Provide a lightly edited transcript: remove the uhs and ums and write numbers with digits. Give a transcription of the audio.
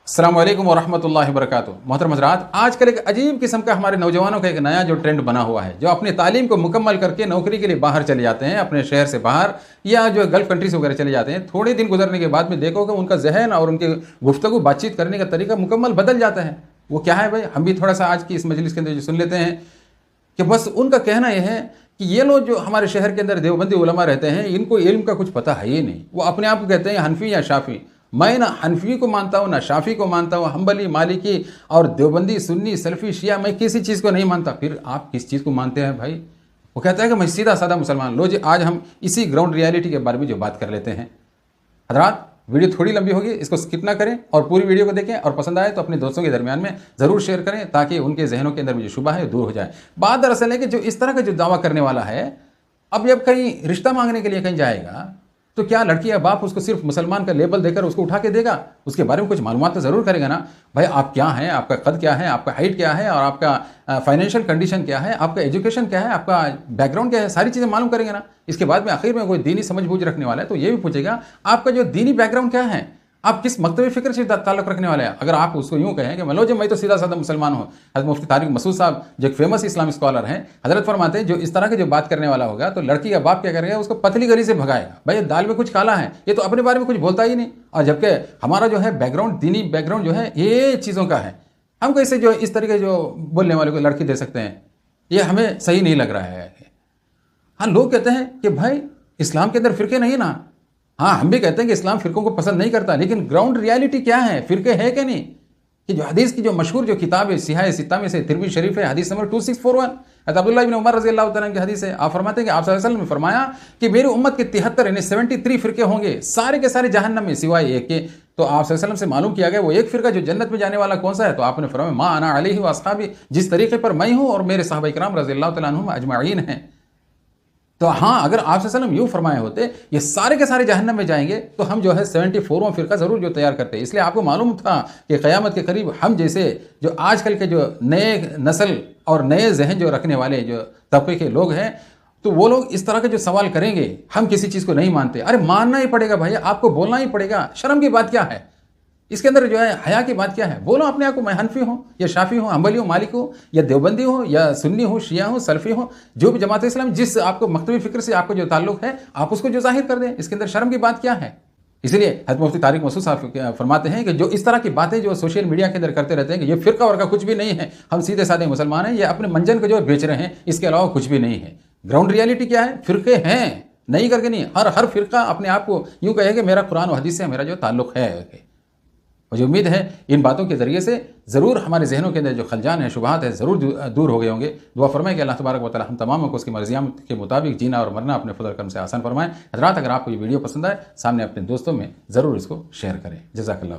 अस्सलाम वालेकुम वरहमतुल्लाहि वबरकातुहू। मोहतरम हज़रात, आजकल एक अजीब किस्म का हमारे नौजवानों का एक नया जो ट्रेंड बना हुआ है, जो अपनी तालीम को मुकम्मल करके नौकरी के लिए बाहर चले जाते हैं, अपने शहर से बाहर या जो गल्फ़ कंट्रीज़ वगैरह चले जाते हैं। थोड़े दिन गुजरने के बाद में देखोगे उनका ज़हन और उनकी गुफ्तगू बातचीत करने का तरीका मुकम्मल बदल जाता है। वो क्या है भाई, हम भी थोड़ा सा आज की इस मजलिस के अंदर सुन लेते हैं कि बस उनका कहना यह है कि ये लोग जो हमारे शहर के अंदर देवबंदी उलमा रहते हैं, इनको इल्म का कुछ पता है ही नहीं। वो अपने आप को कहते हैं हनफी या शाफ़ी। मैं ना हनफी को मानता हूँ, ना शाफ़ी को मानता हूँ, हम्बली, मालिकी और देवबंदी, सुन्नी, सलफ़ी, शिया, मैं किसी चीज़ को नहीं मानता। फिर आप किस चीज़ को मानते हैं भाई? वो कहता है कि मैं सीधा साधा मुसलमान। लो जी, आज हम इसी ग्राउंड रियलिटी के बारे में जो बात कर लेते हैं। हज़रात, वीडियो थोड़ी लंबी होगी, इसको स्किप ना करें और पूरी वीडियो को देखें, और पसंद आए तो अपने दोस्तों के दरमियान में ज़रूर शेयर करें ताकि उनके जहनों के अंदर में जो शुबा है दूर हो जाए। बात दरअसल है कि जो इस तरह का जो दावा करने वाला है, अब जब कहीं रिश्ता मांगने के लिए कहीं जाएगा तो क्या लड़की या बाप उसको सिर्फ मुसलमान का लेबल देकर उसको उठा के देगा? उसके बारे में कुछ मालूमात तो ज़रूर करेगा ना। भाई आप क्या हैं, आपका कद क्या है, आपका हाइट क्या है, और आपका फाइनेंशियल कंडीशन क्या है, आपका एजुकेशन क्या है, आपका बैकग्राउंड क्या है, सारी चीज़ें मालूम करेंगे ना। इसके बाद में आखिर में कोई दीनी समझ बूझ रखने वाला है तो ये भी पूछेगा आपका जो दीनी बैकग्राउंड क्या है, आप किस मकतबी फ़िक्र से ताल्लुक़ रखने वाले हैं। अगर आप उसको यूँ कहें कि मान लो जी मैं तो सीधा साधा मुसलमान हूँ। हज़रत मुफ्ती तारिक मसूद साहब जो एक फेमस इस्लामिक स्कॉलर हैं, हज़रत फरमाते हैं जो इस तरह की जो बात करने वाला होगा तो लड़की या बाप क्या करेगा, उसको पतली गली से भगाएगा। भाई दाल में कुछ काला है, ये तो अपने बारे में कुछ बोलता ही नहीं। और जबकि हमारा जो है बैकग्राउंड, दीनी बैकग्राउंड जो है ये चीज़ों का है, हम कैसे जो इस तरीके जो बोलने वाले को लड़की दे सकते हैं, ये हमें सही नहीं लग रहा है। हाँ, लोग कहते हैं कि भाई इस्लाम के अंदर फ़िरके नहीं ना। हाँ, हम भी कहते हैं कि इस्लाम फ़िरकों को पसंद नहीं करता, लेकिन ग्राउंड रियलिटी क्या है, फ़िरके है कि नहीं? कि जो हदीस की जो मशहूर जो किताब है सिहाह सित्ता में से तिरमिज़ी शरीफ है, हदीस नंबर 2641, अब्दुल्लाह इब्न उमर रज़ी अल्लाह तआला की हदीस है। आप फरमाते हैं कि आप सल्लल्लाहु अलैहि वसल्लम ने फरमाया कि मेरी उम्मत के 73 यानी 73 फ़िरके होंगे, सारे के सारे जहन्नम में सिवाय एक के। तो आप सल्लल्लाहु अलैहि वसल्लम से मालूम किया गया वो एक फ़िरका जो जन्नत में जाने वाला कौन सा है? तो आपने फरमाया मा अना अलैहि व अस्हाबी, जिस तरीके पर मैं हूँ और मेरे सहाबा इकराम रज़ी अल्लाह तआला अन्हुम अजमईन हैं। तो हाँ, अगर आप सल्लल्लाहु अलैहि वसल्लम यूँ फरमाए होते ये सारे के सारे जहन्नम में जाएंगे तो हम जो है 74वां फ़िरका ज़रूर जो तैयार करते। इसलिए आपको मालूम था कि क़यामत के करीब हम जैसे जो आजकल के जो नए नस्ल और नए जहन जो रखने वाले जो तबके के लोग हैं, तो वो लोग इस तरह के जो सवाल करेंगे, हम किसी चीज़ को नहीं मानते। अरे मानना ही पड़ेगा भाई, आपको बोलना ही पड़ेगा। शर्म की बात क्या है? इसके अंदर जो है हया की बात क्या है? बोलो अपने आप को, मैं हनफी हूँ या शाफ़ी हूँ, हम्बली हूँ, मालिक हूँ या देवबंदी हूँ या सुन्नी हूँ, शिया हूँ, सलफ़ी हूँ, जो भी जमात इस्लाम जिस आपको मकतबी फ़िक्र से आपको जो ताल्लुक़ है आप उसको जो ज़ाहिर कर दें। इसके अंदर शर्म की बात क्या है? इसलिए हज़रत मुफ्ती तारिक मसूद साहब फरमाते हैं कि जो इस तरह की बातें जो सोशल मीडिया के अंदर करते रहते हैं कि ये फ़िरका वर्का कुछ भी नहीं है, हम सीधे साधे मुसलमान हैं, ये अपने मंजन को जो बेच रहे हैं, इसके अलावा कुछ भी नहीं है। ग्राउंड रियलिटी क्या है? फ़िरके हैं, नहीं करके नहीं। हर फ़िरका अपने आप को यूँ कहे कि मेरा कुरान और हदीस से मेरा जो ताल्लुक़ है। मुझे उम्मीद है इन बातों के ज़रिए से ज़रूर हमारे जहनों के अंदर जो खलजान है, शुबहात है, ज़रूर दूर हो गए होंगे। दुआ फरमाएं कि अल्लाह तबारक व तआला हम तमाम को उसकी मर्ज़ियात के मुताबिक जीना और मरना अपने फज़ल करम से आसान फरमाएं। हज़रात, अगर आपको ये वीडियो पसंद आए, सामने अपने दोस्तों में ज़रूर इसको शेयर करें। जज़ाकल्लाह।